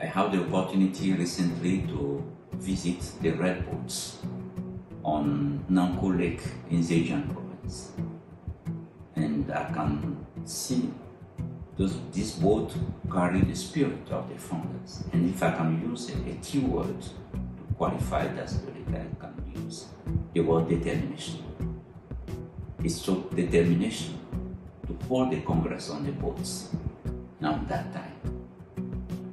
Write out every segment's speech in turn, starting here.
I had the opportunity recently to visit the red boats on Nankou Lake in Zhejiang province. And I can see this boat carry the spirit of the founders. And if I can use a keyword to qualify that spirit, I can use the word determination. It took determination to hold the Congress on the boats now that time.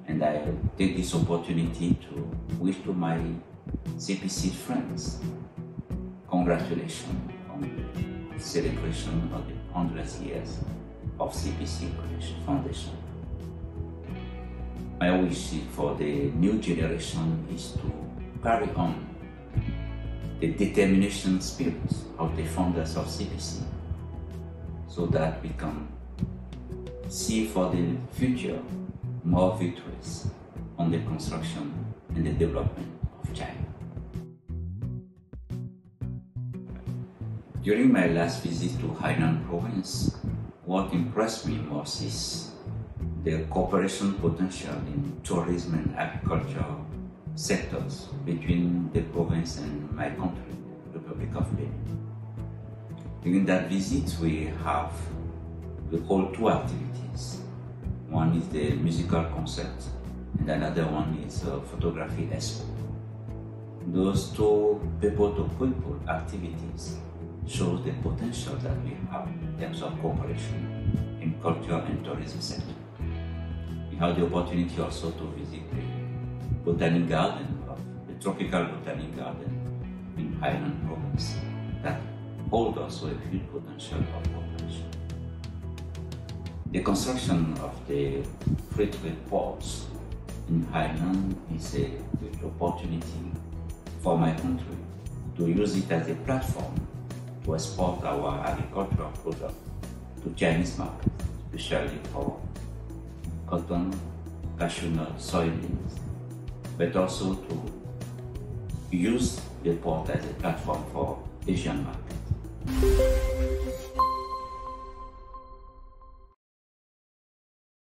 And I take this opportunity to wish to my CPC friends congratulations on the celebration of the 100 years of CPC Foundation. My wish for the new generation is to carry on the determination spirit of the founders of CPC so that we can see for the future more victories on the construction and the development of China. During my last visit to Hainan province, what impressed me most is the cooperation potential in tourism and agriculture sectors between the province and my country, the Republic of Benin. During that visit, we hold two activities. One is the musical concert, and another one is a photography expo. Those two people-to-people activities show the potential that we have in terms of cooperation in culture and tourism sector. We had the opportunity also to visit the botanic garden, the tropical botanic garden in Hainan province that hold also a huge potential of cooperation. The construction of the free trade ports in Hainan is a huge opportunity for my country to use it as a platform to export our agricultural products to Chinese market, especially for cotton, cashew nut, soybeans, but also to use the port as a platform for Asian market.